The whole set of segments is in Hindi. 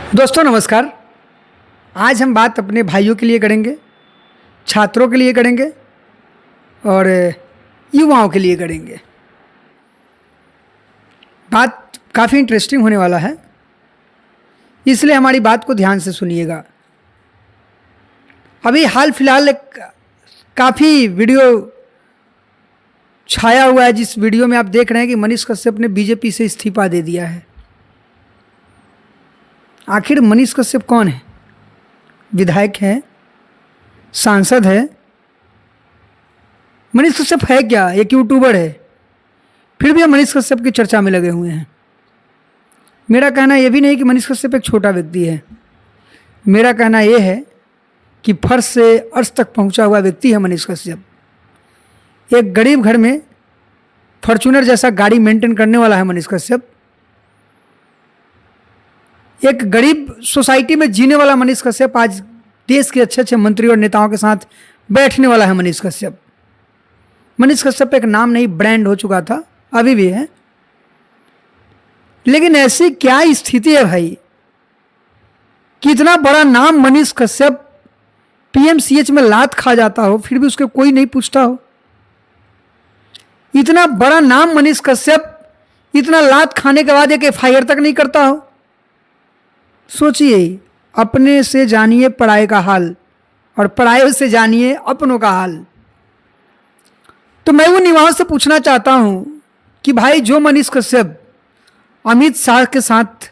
दोस्तों नमस्कार। आज हम बात अपने भाइयों के लिए करेंगे, छात्रों के लिए करेंगे और युवाओं के लिए करेंगे। बात काफ़ी इंटरेस्टिंग होने वाला है, इसलिए हमारी बात को ध्यान से सुनिएगा। अभी हाल फिलहाल एक काफ़ी वीडियो छाया हुआ है, जिस वीडियो में आप देख रहे हैं कि मनीष कश्यप ने बीजेपी से इस्तीफा दे दिया है। आखिर मनीष कश्यप कौन है? विधायक है, सांसद है। मनीष कश्यप है क्या? एक यूट्यूबर है, फिर भी हम मनीष कश्यप की चर्चा में लगे हुए हैं। मेरा कहना यह भी नहीं कि मनीष कश्यप एक छोटा व्यक्ति है। मेरा कहना यह है कि फर्श से अर्श तक पहुंचा हुआ व्यक्ति है मनीष कश्यप। एक गरीब घर में फॉर्च्यूनर जैसा गाड़ी मेंटेन करने वाला है मनीष कश्यप। एक गरीब सोसाइटी में जीने वाला मनीष कश्यप आज देश के अच्छे अच्छे मंत्री और नेताओं के साथ बैठने वाला है मनीष कश्यप। मनीष कश्यप एक नाम नहीं, ब्रांड हो चुका था, अभी भी है। लेकिन ऐसी क्या स्थिति है भाई कि इतना बड़ा नाम मनीष कश्यप पीएमसीएच में लात खा जाता हो, फिर भी उसके कोई नहीं पूछता हो। इतना बड़ा नाम मनीष कश्यप इतना लात खाने के बाद एक एफआईआर तक नहीं करता हो। सोचिए, अपने से जानिए पराये का हाल और पराये से जानिए अपनों का हाल। तो मैं उन युवाओं से पूछना चाहता हूं कि भाई, जो मनीष कश्यप अमित शाह के साथ,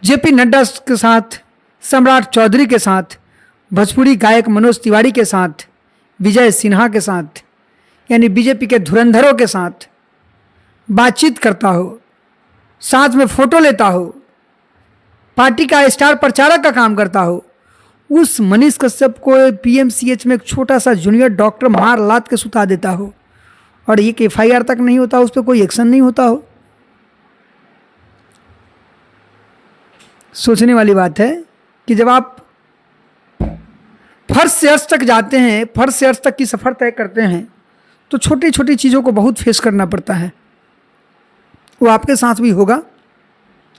जेपी नड्डा के साथ, सम्राट चौधरी के साथ, भोजपुरी गायक मनोज तिवारी के साथ, विजय सिन्हा के साथ, यानी बीजेपी के धुरंधरों के साथ बातचीत करता हो, साथ में फोटो लेता हो, पार्टी का स्टार प्रचारक का काम करता हो, उस मनीष कश्यप को पीएमसीएच में एक छोटा सा जूनियर डॉक्टर मार लात के सुता देता हो और एक एफआईआर तक नहीं होता, उस पर कोई एक्शन नहीं होता हो। सोचने वाली बात है कि जब आप फर्श से अर्श तक जाते हैं, फर्श से अर्श तक की सफ़र तय करते हैं, तो छोटी छोटी चीज़ों को बहुत फेस करना पड़ता है। वो आपके साथ भी होगा।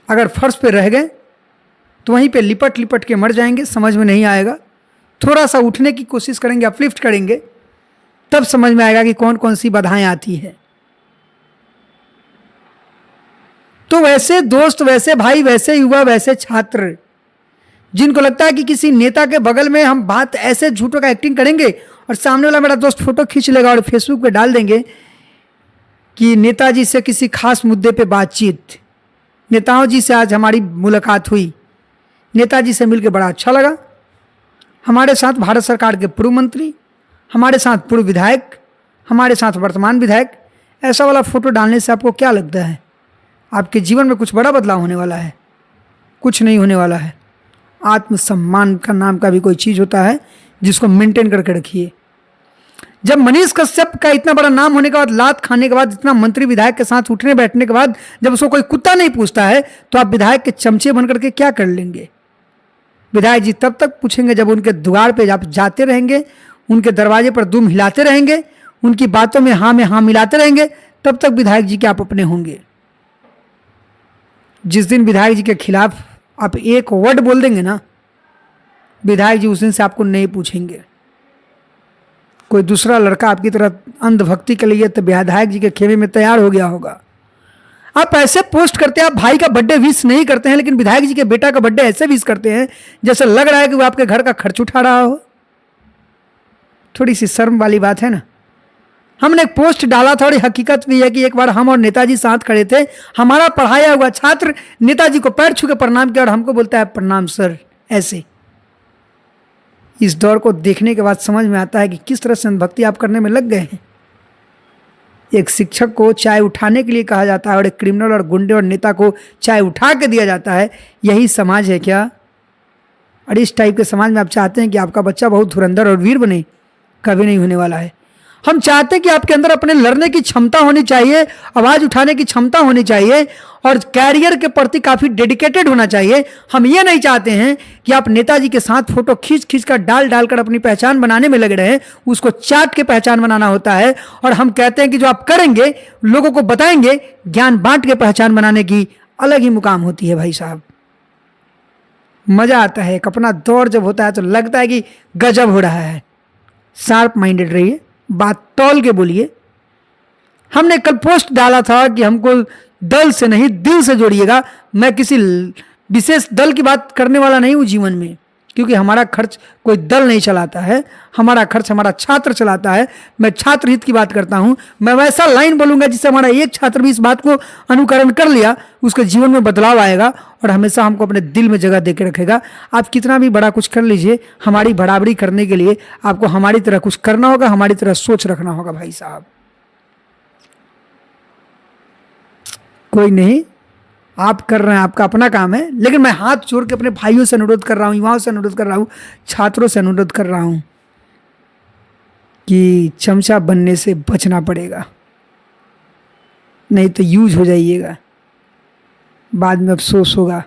अगर फर्श पे रह गए तो वहीं पे लिपट लिपट के मर जाएंगे, समझ में नहीं आएगा। थोड़ा सा उठने की कोशिश करेंगे, अपलिफ्ट करेंगे, तब समझ में आएगा कि कौन कौन सी बाधाएं आती है। तो वैसे दोस्त, वैसे भाई, वैसे युवा, वैसे छात्र जिनको लगता है कि किसी नेता के बगल में हम बात ऐसे झूठों का एक्टिंग करेंगे और सामने वाला मेरा दोस्त फोटो खींच लेगा और फेसबुक पे डाल देंगे कि नेताजी से किसी खास मुद्दे पे बातचीत, नेताओं जी से आज हमारी मुलाकात हुई, नेताजी से मिलकर बड़ा अच्छा लगा, हमारे साथ भारत सरकार के पूर्व मंत्री, हमारे साथ पूर्व विधायक, हमारे साथ वर्तमान विधायक, ऐसा वाला फोटो डालने से आपको क्या लगता है आपके जीवन में कुछ बड़ा बदलाव होने वाला है? कुछ नहीं होने वाला है। आत्मसम्मान का नाम का भी कोई चीज़ होता है जिसको मेंटेन करके रखिए। जब मनीष कश्यप का इतना बड़ा नाम होने के बाद, लात खाने के बाद, इतना मंत्री विधायक के साथ उठने बैठने के बाद, जब उसको कोई कुत्ता नहीं पूछता है, तो आप विधायक के चमचे बन करके क्या कर लेंगे? विधायक जी तब तक पूछेंगे जब उनके द्वार पे आप जाते रहेंगे, उनके दरवाजे पर दुम हिलाते रहेंगे, उनकी बातों में हाँ मिलाते रहेंगे, तब तक विधायक जी के आप अपने होंगे। जिस दिन विधायक जी के खिलाफ आप एक वर्ड बोल देंगे ना, विधायक जी उस दिन से आपको नहीं पूछेंगे। कोई दूसरा लड़का आपकी तरह अंधभक्ति के लिए तो विधायक जी के खेमे में तैयार हो गया होगा। आप ऐसे पोस्ट करते हैं, आप भाई का बर्थडे विश नहीं करते हैं, लेकिन विधायक जी के बेटा का बर्थडे ऐसे विश करते हैं जैसे लग रहा है कि वो आपके घर का खर्च उठा रहा हो। थोड़ी सी शर्म वाली बात है ना। हमने एक पोस्ट डाला था और हकीकत भी है कि एक बार हम और नेताजी साथ खड़े थे। हमारा पढ़ाया हुआ छात्र नेताजी को पैर छू के प्रणाम किया और हमको बोलता है प्रणाम सर, ऐसे। इस दौर को देखने के बाद समझ में आता है कि किस तरह से अंधभक्ति आप करने में लग गए हैं। एक शिक्षक को चाय उठाने के लिए कहा जाता है और एक क्रिमिनल और गुंडे और नेता को चाय उठा के दिया जाता है। यही समाज है क्या? और इस टाइप के समाज में आप चाहते हैं कि आपका बच्चा बहुत धुरंधर और वीर बने? कभी नहीं होने वाला है। हम चाहते हैं कि आपके अंदर अपने लड़ने की क्षमता होनी चाहिए, आवाज़ उठाने की क्षमता होनी चाहिए और कैरियर के प्रति काफ़ी डेडिकेटेड होना चाहिए। हम ये नहीं चाहते हैं कि आप नेताजी के साथ फोटो खींच खींच कर डाल कर अपनी पहचान बनाने में लगे रहें। उसको चाट के पहचान बनाना होता है। और हम कहते हैं कि जो आप करेंगे, लोगों को बताएंगे, ज्ञान बांट के पहचान बनाने की अलग ही मुकाम होती है भाई साहब। मजा आता है। एक अपना दौर जब होता है तो लगता है कि गजब हो रहा है। शार्प माइंडेड रहिए, बात तौल के बोलिए। हमने कल पोस्ट डाला था कि हमको दल से नहीं दिल से जोड़िएगा। मैं किसी विशेष दल की बात करने वाला नहीं हूं जीवन में, क्योंकि हमारा खर्च कोई दल नहीं चलाता है, हमारा खर्च हमारा छात्र चलाता है। मैं छात्र हित की बात करता हूं। मैं वैसा लाइन बोलूंगा जिससे हमारा एक छात्र भी इस बात को अनुकरण कर लिया, उसके जीवन में बदलाव आएगा और हमेशा हमको अपने दिल में जगह देके रखेगा। आप कितना भी बड़ा कुछ कर लीजिए, हमारी बराबरी करने के लिए आपको हमारी तरह कुछ करना होगा, हमारी तरह सोच रखना होगा भाई साहब। कोई नहीं, आप कर रहे हैं, आपका अपना काम है, लेकिन मैं हाथ जोड़ के अपने भाइयों से अनुरोध कर रहा हूं, युवाओं से अनुरोध कर रहा हूं, छात्रों से अनुरोध कर रहा हूं कि चमचा बनने से बचना पड़ेगा, नहीं तो यूज हो जाइएगा, बाद में अफसोस होगा,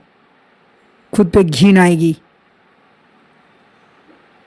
खुद पे घिन आएगी।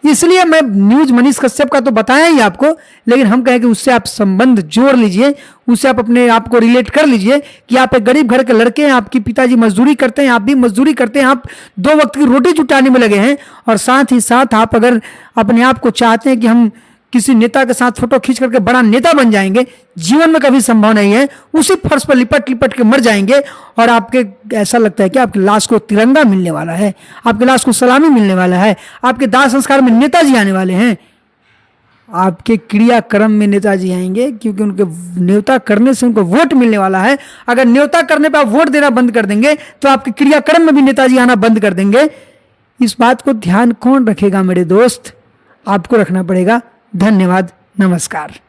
इसलिए मैं न्यूज मनीष कश्यप का तो बताया ही आपको, लेकिन हम कहें कि उससे आप संबंध जोड़ लीजिए, उससे आप अपने आप को रिलेट कर लीजिए कि आप एक गरीब घर के लड़के हैं, आपकी पिताजी मजदूरी करते हैं, आप भी मजदूरी करते हैं, आप 2 वक्त की रोटी जुटाने में लगे हैं, और साथ ही साथ आप अगर अपने आप को चाहते हैं कि हम किसी नेता के साथ फोटो खींच करके बड़ा नेता बन जाएंगे, जीवन में कभी संभव नहीं है। उसी फर्श पर लिपट लिपट के मर जाएंगे और आपके ऐसा लगता है कि आपकी लाश को तिरंगा मिलने वाला है, आपकी लाश को सलामी मिलने वाला है, आपके दाह संस्कार में नेताजी आने वाले हैं। आपके क्रियाक्रम में नेताजी आएंगे, क्योंकि उनके न्योता करने से उनको वोट मिलने वाला है। अगर न्योता करने पर आप वोट देना बंद कर देंगे तो आपके क्रियाक्रम में भी नेताजी आना बंद कर देंगे। इस बात को ध्यान कौन रखेगा मेरे दोस्त? आपको रखना पड़ेगा। धन्यवाद, नमस्कार।